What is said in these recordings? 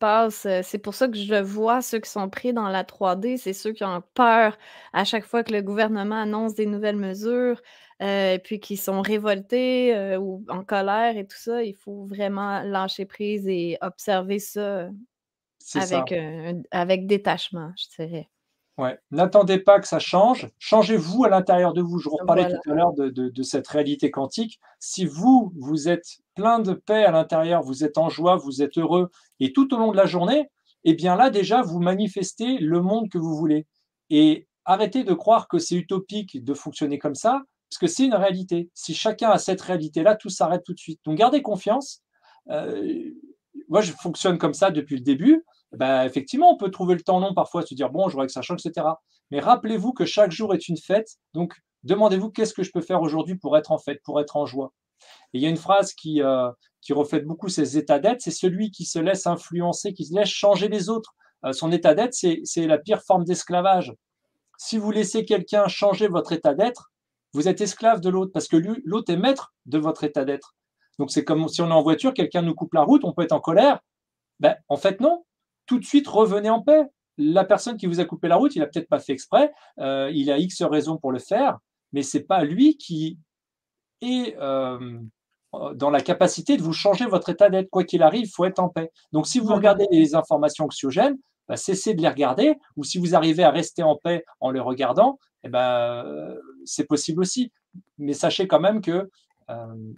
passe. C'est pour ça que je vois ceux qui sont pris dans la 3D, c'est ceux qui ont peur à chaque fois que le gouvernement annonce des nouvelles mesures, et puis qui sont révoltés, ou en colère et tout ça. Il faut vraiment lâcher prise et observer ça C'est ça. avec détachement, je dirais. Ouais. N'attendez pas que ça change. Changez-vous à l'intérieur de vous. Je vous reparlais tout Voilà, à l'heure de cette réalité quantique. Si vous, vous êtes plein de paix à l'intérieur, vous êtes en joie, vous êtes heureux, et tout au long de la journée, eh bien là, déjà, vous manifestez le monde que vous voulez. Et arrêtez de croire que c'est utopique de fonctionner comme ça, parce que c'est une réalité. Si chacun a cette réalité-là, tout s'arrête tout de suite. Donc gardez confiance. Euh, Moi, je fonctionne comme ça depuis le début. Bah, effectivement, on peut trouver le temps long parfois, se dire bon, je voudrais que ça change, etc. Mais rappelez-vous que chaque jour est une fête. Donc, demandez-vous qu'est-ce que je peux faire aujourd'hui pour être en fête, pour être en joie. Et il y a une phrase qui reflète beaucoup ces états d'être, c'est celui qui se laisse influencer, qui se laisse changer les autres. Son état d'être, c'est la pire forme d'esclavage. Si vous laissez quelqu'un changer votre état d'être, vous êtes esclave de l'autre parce que l'autre est maître de votre état d'être. Donc c'est comme si on est en voiture, quelqu'un nous coupe la route, on peut être en colère. Ben, en fait, non. Tout de suite, revenez en paix. La personne qui vous a coupé la route, il a peut-être pas fait exprès, il a X raisons pour le faire, mais c'est pas lui qui est dans la capacité de vous changer votre état d'être. Quoi qu'il arrive, il faut être en paix. Donc, si vous voilà. regardez les informations anxiogènes, bah, cessez de les regarder, ou si vous arrivez à rester en paix en les regardant, eh ben, c'est possible aussi. Mais sachez quand même que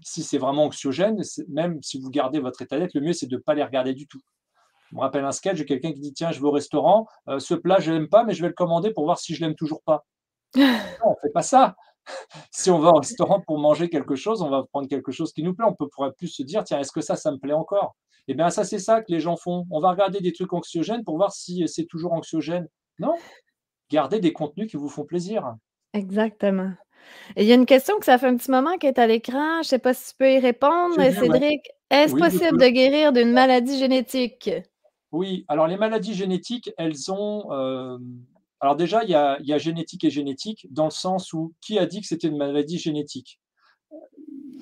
si c'est vraiment anxiogène, même si vous gardez votre état d'être, le mieux, c'est de ne pas les regarder du tout. Je me rappelle un sketch de quelqu'un qui dit tiens, je vais au restaurant, ce plat, je l'aime pas, mais je vais le commander pour voir si je l'aime toujours pas. Non, on fait pas ça. Si on va au restaurant pour manger quelque chose, on va prendre quelque chose qui nous plaît. On peut pourrait plus se dire tiens, est-ce que ça me plaît encore? Eh bien, ça, c'est ça que les gens font. On va regarder des trucs anxiogènes pour voir si c'est toujours anxiogène. Non, gardez des contenus qui vous font plaisir. Exactement. Et il y a une question que ça fait un petit moment qu'elle est à l'écran, je sais pas si tu peux y répondre, J'ai vu, ouais. Cédric. Est-ce Oui, je possible peux. de guérir d'une maladie génétique? Oui, alors les maladies génétiques, elles ont, alors déjà, il y a génétique et génétique, dans le sens où qui a dit que c'était une maladie génétique?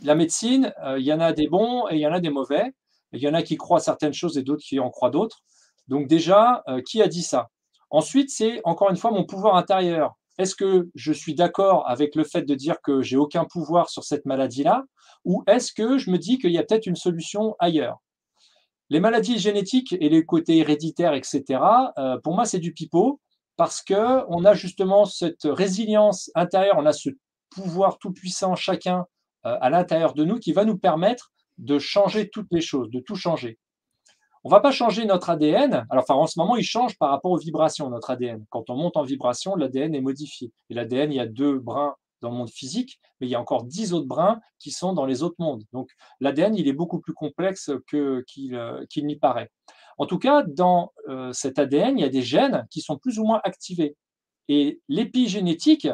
La médecine, il y en a des bons et il y en a des mauvais. Il y en a qui croient certaines choses et d'autres qui en croient d'autres. Donc déjà, qui a dit ça? Ensuite, c'est encore une fois mon pouvoir intérieur. Est-ce que je suis d'accord avec le fait de dire que j'ai aucun pouvoir sur cette maladie-là? Ou est-ce que je me dis qu'il y a peut-être une solution ailleurs? Les maladies génétiques et les côtés héréditaires, etc., pour moi, c'est du pipeau parce qu'on a justement cette résilience intérieure, on a ce pouvoir tout-puissant chacun à l'intérieur de nous qui va nous permettre de changer toutes les choses, de tout changer. On ne va pas changer notre ADN. Alors, enfin, en ce moment, il change par rapport aux vibrations, notre ADN. Quand on monte en vibration, l'ADN est modifié. Et l'ADN, il y a deux brins dans le monde physique, mais il y a encore 10 autres brins qui sont dans les autres mondes. Donc, l'ADN, il est beaucoup plus complexe qu'il n'y paraît. En tout cas, dans cet ADN, il y a des gènes qui sont plus ou moins activés. Et l'épigénétique,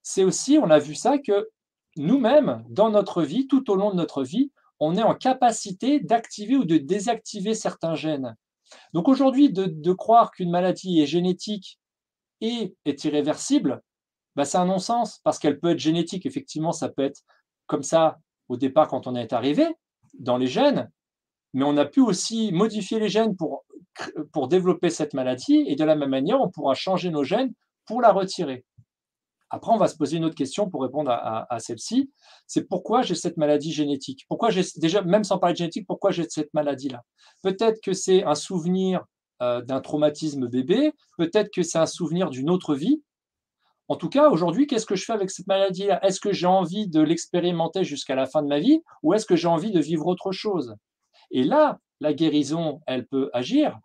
c'est aussi, on a vu ça, que nous-mêmes, dans notre vie, tout au long de notre vie, on est en capacité d'activer ou de désactiver certains gènes. Donc aujourd'hui, de croire qu'une maladie est génétique et est irréversible, bah, c'est un non-sens, parce qu'elle peut être génétique, effectivement, ça peut être comme ça au départ quand on est arrivé, dans les gènes, mais on a pu aussi modifier les gènes pour développer cette maladie, et de la même manière, on pourra changer nos gènes pour la retirer. Après, on va se poser une autre question pour répondre à celle-ci. C'est pourquoi j'ai cette maladie génétique? Pourquoi j'ai déjà, même sans parler de génétique, pourquoi j'ai cette maladie-là? Peut-être que c'est un souvenir d'un traumatisme bébé, peut-être que c'est un souvenir d'une autre vie. En tout cas, aujourd'hui, qu'est-ce que je fais avec cette maladie-là? Est-ce que j'ai envie de l'expérimenter jusqu'à la fin de ma vie ou est-ce que j'ai envie de vivre autre chose? Et là, la guérison, elle peut agir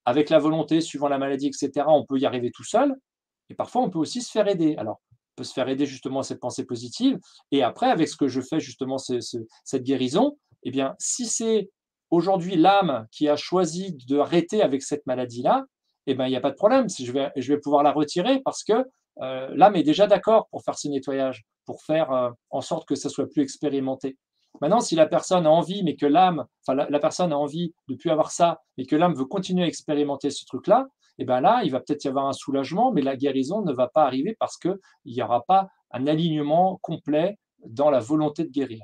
avec la volonté, suivant la maladie, etc. On peut y arriver tout seul, et parfois, on peut aussi se faire aider. Alors, on peut se faire aider justement à cette pensée positive. Et après, avec ce que je fais justement, cette guérison, eh bien, si c'est aujourd'hui l'âme qui a choisi d'arrêter avec cette maladie-là, eh bien, il n'y a pas de problème. Si je vais pouvoir la retirer parce que l'âme est déjà d'accord pour faire ce nettoyage, pour faire en sorte que ça soit plus expérimenté. Maintenant, si la personne a envie, mais que l'âme, enfin la personne a envie de plus avoir ça, mais que l'âme veut continuer à expérimenter ce truc-là, et ben là, il va peut-être y avoir un soulagement, mais la guérison ne va pas arriver parce qu'il n'y aura pas un alignement complet dans la volonté de guérir.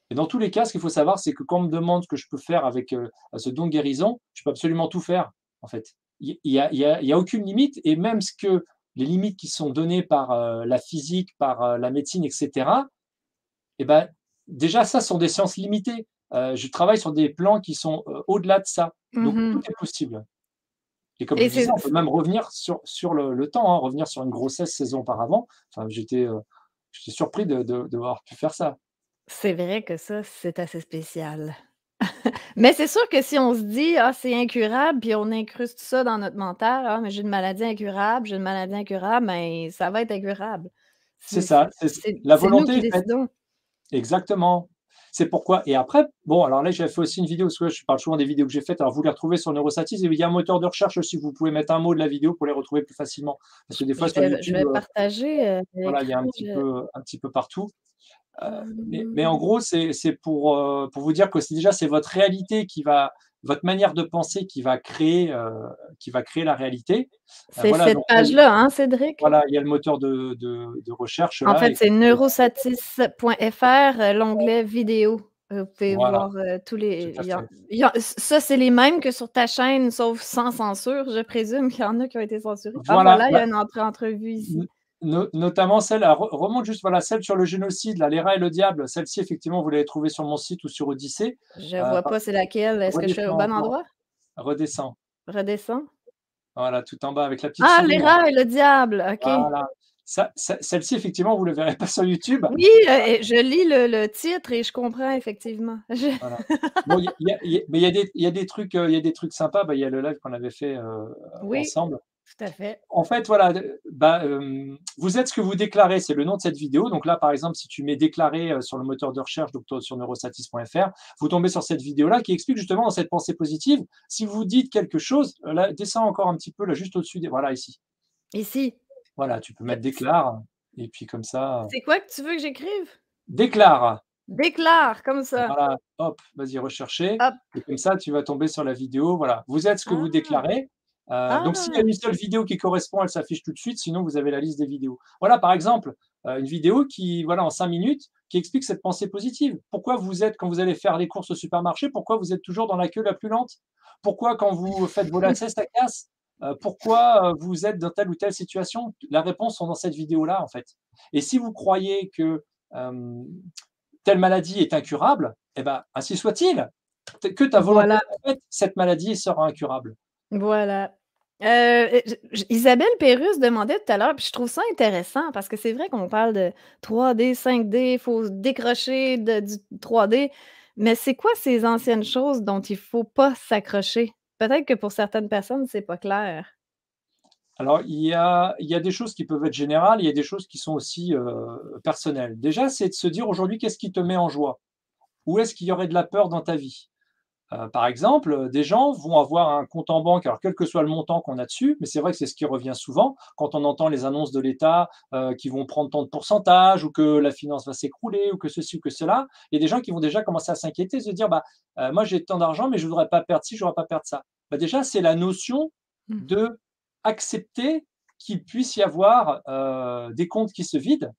Et dans tous les cas, ce qu'il faut savoir, c'est que quand on me demande ce que je peux faire avec, ce don de guérison, je peux absolument tout faire, en fait. Il y a aucune limite et même ce que les limites qui sont données par, la physique, par, la médecine et cetera, et ben, déjà ça ce sont des sciences limitées. Je travaille sur des plans qui sont, au-delà de ça. Donc tout Mmh. est possible et comme je Et vous disais, c'est on peut même revenir sur le temps, hein, revenir sur une grossesse 16 ans auparavant. Enfin, j'étais surpris d'avoir pu faire ça. c'est vrai que ça, c'est assez spécial. Mais c'est sûr que si on se dit: «Ah, c'est incurable», puis on incruste ça dans notre mental: «Ah, mais j'ai une maladie incurable, j'ai une maladie incurable», ben, ça va être incurable. C'est C'est ça, c'est c'est c'est la c'est nous volonté qui est faite. décidons. Exactement. C'est pourquoi et après, bon, alors là, j'avais fait aussi une vidéo, parce que je parle souvent des vidéos que j'ai faites. Alors vous les retrouvez sur Neurosatis et il y a un moteur de recherche aussi, vous pouvez mettre un mot de la vidéo pour les retrouver plus facilement. Parce que des fois Je sur vais je YouTube, vais partager, voilà, il y a l'écran, je un petit peu partout. Mais en hem, gros, c'est pour vous dire que c'est déjà, c'est votre réalité votre manière de penser qui va créer la réalité. c'est Voilà, cette donc là, page-là, hein, Cédric? voilà, il y a le moteur de recherche En là fait, et c'est neurosatis.fr, l'onglet vidéo. Vous pouvez voilà, voir, tous tout les à fait. il y a ça, c'est les mêmes que sur ta chaîne, sauf sans censure. Je présume qu'il y en a qui ont été censurés. Ah Voilà, voilà, il y bah, a une entrevue ici. notamment celle remonte juste, voilà, celle sur le génocide, là, Les rats et le diable. Celle-ci, effectivement, vous l'avez trouvée sur mon site ou sur Odyssée. Je vois Par pas c'est laquelle. Est-ce que je suis au redescends bon encore, endroit? redescends. Redescends. Voilà, tout en bas avec la petite Ah, souris, les là. rats et le diable, OK. Voilà. Celle-ci, effectivement, vous ne le verrez pas sur YouTube. Oui, et je lis le titre et je comprends effectivement. Je Voilà. Bon, mais il y a des trucs, il y a des trucs sympas. Bah, il y a le live qu'on avait fait, oui, ensemble. tout à fait. En fait, voilà, vous êtes ce que vous déclarez, c'est le nom de cette vidéo. Donc là, par exemple, si tu mets «déclarer», sur le moteur de recherche, donc sur neurosatis.fr, vous tombez sur cette vidéo-là qui explique justement dans cette pensée positive, si vous dites quelque chose, là, descends encore un petit peu, là, juste au-dessus des voilà, ici. Ici. Voilà, tu peux Heu, mettre c «déclare» et puis comme ça, c'est quoi que tu veux que j'écrive? «déclare». Déclare, comme ça. Voilà, hop, vas-y rechercher Hop. et comme ça, tu vas tomber sur la vidéo, voilà. Vous êtes ce que vous Ah! déclarez, donc s'il y a Ah! une seule vidéo qui correspond, elle s'affiche tout de suite, sinon vous avez la liste des vidéos. Voilà, par exemple, une vidéo qui, voilà, en 5 minutes, qui explique cette pensée positive. Pourquoi vous êtes quand vous allez faire les courses au supermarché, pourquoi vous êtes toujours dans la queue la plus lente? Pourquoi quand vous faites vos lacets, ça casse? Pourquoi, vous êtes dans telle ou telle situation? La réponse sont dans cette vidéo-là, en fait et si vous croyez que, hem telle maladie est incurable, eh ben, ainsi soit-il. Que ta volonté Voilà, soit faite, cette maladie sera incurable. voilà. Isabelle Pérusse demandait tout à l'heure, puis je trouve ça intéressant parce que c'est vrai qu'on parle de 3D, 5D, faut se décrocher du 3D, mais c'est quoi ces anciennes choses dont il faut pas s'accrocher? Peut-être que pour certaines personnes, c'est pas clair. Alors il y a des choses qui peuvent être générales, il y a des choses qui sont aussi, personnelles. Déjà, c'est de se dire aujourd'hui: «Qu'est-ce qui te met en joie? Où est-ce qu'il y aurait de la peur dans ta vie?» Par exemple, des gens vont avoir un compte en banque, alors quel que soit le montant qu'on a dessus, mais c'est vrai que c'est ce qui revient souvent quand on entend les annonces de l'État, qui vont prendre tant de pourcentage ou que la finance va s'écrouler ou que ceci ou que cela. Il y a des gens qui vont déjà commencer à s'inquiéter, se dire: «Bah, moi j'ai tant d'argent, mais je voudrais pas perdre ci, je voudrais pas perdre ça». Bah, déjà, c'est la notion Mmh. d'accepter qu'il puisse y avoir, des comptes qui se vident,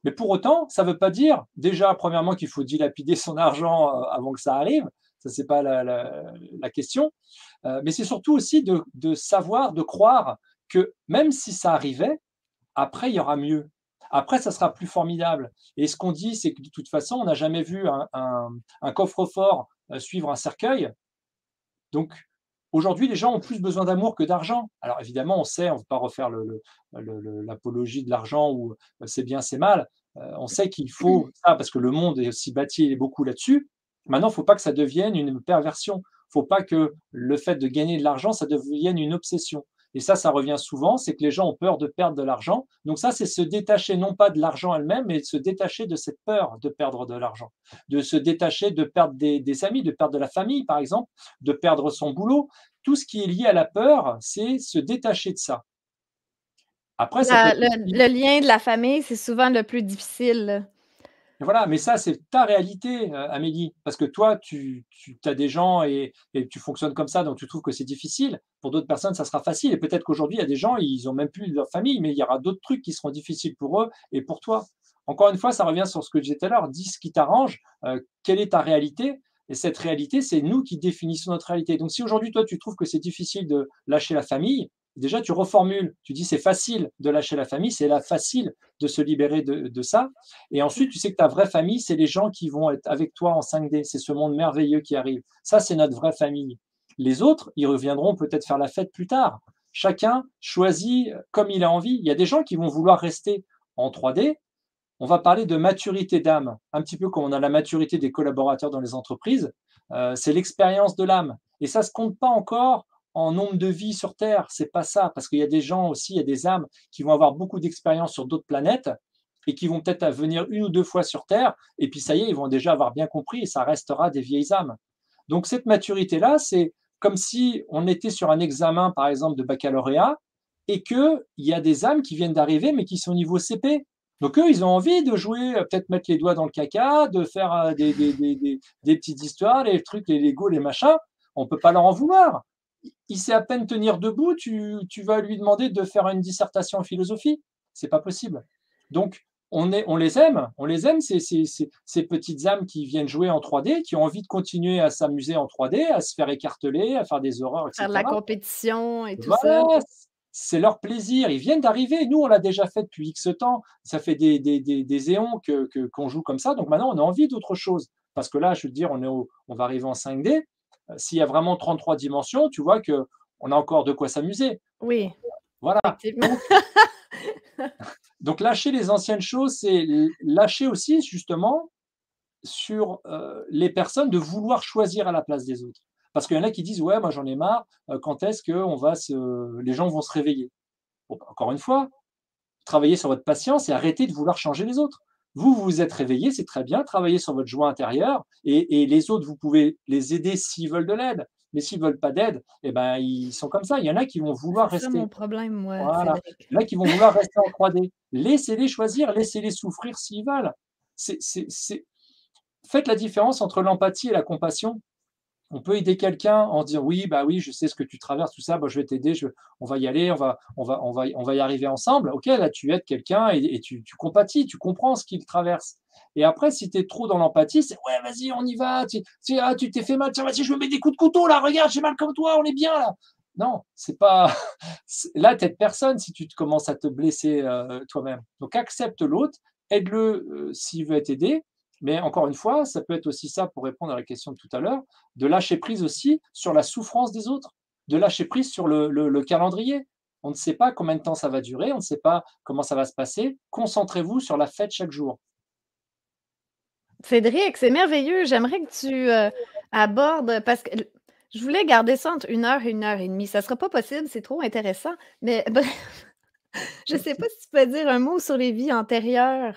mais pour autant, ça ne veut pas dire, déjà, premièrement, qu'il faut dilapider son argent, avant que ça arrive. Ça, c'est pas la question. Mais c'est surtout aussi de savoir, de croire que même si ça arrivait, après, il y aura mieux. Après, ça sera plus formidable. Et ce qu'on dit, c'est que de toute façon, on n'a jamais vu un coffre-fort, suivre un cercueil. Donc, aujourd'hui, les gens ont plus besoin d'amour que d'argent. Alors évidemment, on sait, on ne veut pas refaire l'apologie de l'argent ou c'est bien, c'est mal. On sait qu'il faut ça parce que le monde est aussi bâti et beaucoup là-dessus. Maintenant, il ne faut pas que ça devienne une perversion. Il ne faut pas que le fait de gagner de l'argent, ça devienne une obsession. Et ça revient souvent, c'est que les gens ont peur de perdre de l'argent. Donc ça, c'est se détacher non pas de l'argent elle-même, mais de se détacher de cette peur de perdre de l'argent, de se détacher de perdre des amis, de perdre de la famille, par exemple, de perdre son boulot. Tout ce qui est lié à la peur, c'est se détacher de ça. Après, ça peut La être le aussi le lien de la famille, c'est souvent le plus difficile, là. voilà, mais ça, c'est ta réalité, Amélie, parce que toi, tu as des gens et tu fonctionnes comme ça, donc tu trouves que c'est difficile. Pour d'autres personnes, ça sera facile et peut-être qu'aujourd'hui, il y a des gens, ils ont même plus leur famille, mais il y aura d'autres trucs qui seront difficiles pour eux et pour toi. Encore une fois, ça revient sur ce que je disais tout à l'heure, dis ce qui t'arrange, quelle est ta réalité? Et cette réalité, c'est nous qui définissons notre réalité. Donc si aujourd'hui, toi, tu trouves que c'est difficile de lâcher la famille, déjà tu reformules, tu dis: «C'est facile de lâcher la famille, c'est là facile de se libérer de ça». Et ensuite, tu sais que ta vraie famille, c'est les gens qui vont être avec toi en 5D, c'est ce monde merveilleux qui arrive. Ça, c'est notre vraie famille. Les autres, ils reviendront peut-être faire la fête plus tard. Chacun choisit comme il a envie. Il y a des gens qui vont vouloir rester en 3D. On va parler de maturité d'âme, un petit peu comme on a la maturité des collaborateurs dans les entreprises, c'est l'expérience de l'âme et ça se compte pas encore en nombre de vies sur terre, c'est pas ça, parce qu'il y a des gens aussi, il y a des âmes qui vont avoir beaucoup d'expérience sur d'autres planètes et qui vont peut-être venir 1 ou 2 fois sur terre et puis ça y est, ils vont déjà avoir bien compris et ça restera des vieilles âmes. Donc cette maturité-là, c'est comme si on était sur un examen, par exemple, de baccalauréat et qu'il y a des âmes qui viennent d'arriver, mais qui sont au niveau CP. Donc eux, ils ont envie de jouer, peut-être mettre les doigts dans le caca, de faire des petites histoires, les trucs, les Lego, les machins. On ne peut pas leur en vouloir. Il sait à peine tenir debout, tu vas lui demander de faire une dissertation en philosophie. C'est pas possible. Donc on les aime ces petites âmes qui viennent jouer en 3D, qui ont envie de continuer à s'amuser en 3D, à se faire écarteler, à faire des horreurs, Faire de la etc. compétition et tout ça. Voilà, c'est leur plaisir. Ils viennent d'arriver. Nous, on l'a déjà fait depuis X temps. Ça fait des éons qu'on joue comme ça. Donc maintenant, on a envie d'autre chose. Parce que là, je veux dire, on va arriver en 5D. S'il y a vraiment 33 dimensions, tu vois qu'on a encore de quoi s'amuser. Oui, Voilà. effectivement. Donc lâcher les anciennes choses, c'est lâcher aussi justement sur les personnes de vouloir choisir à la place des autres. Parce qu'il y en a qui disent: «Ouais, moi j'en ai marre, quand est-ce que les gens vont se réveiller?» Bon, bah, encore une fois, travaillez sur votre patience et arrêtez de vouloir changer les autres. Vous, vous vous êtes réveillés, c'est très bien, travaillez sur votre joie intérieure et les autres, vous pouvez les aider s'ils veulent de l'aide. Mais s'ils veulent pas d'aide, eh ben, ils sont comme ça. Il y en a qui vont C'est vouloir ça mon rester. problème, moi, Voilà. Cédric. Il y en a qui vont vouloir rester en 3D. Laissez-les choisir, laissez-les souffrir s'ils veulent. C'est Faites la différence entre l'empathie et la compassion. On peut aider quelqu'un en dire: «Oui, bah, oui, je sais ce que tu traverses, tout ça, bah, je vais t'aider, on va y aller, on va y arriver ensemble». OK, là, tu aides quelqu'un et tu compatis, tu comprends ce qu'il traverse et après, si tu es trop dans l'empathie, c'est: «Ouais, vas-y, on y va, tu t'es fait mal, tiens, vas-y, je me mets des coups de couteau là, regarde, j'ai mal comme toi, on est bien là». Non, c'est pas là, tu aides personne si tu te commences à te blesser, toi-même. Donc accepte l'autre, aide-le, s'il veut être aidé, mais encore une fois, ça peut être aussi ça pour répondre à la question de tout à l'heure, de lâcher prise aussi sur la souffrance des autres, de lâcher prise sur le calendrier. On ne sait pas combien de temps ça va durer, on ne sait pas comment ça va se passer. Concentrez-vous sur la fête chaque jour. Cédric, c'est merveilleux. J'aimerais que tu, abordes parce que je voulais garder ça entre 1 heure et 1 heure et demie. Ça sera pas possible, c'est trop intéressant, mais bref, je sais pas si tu peux dire un mot sur les vies antérieures?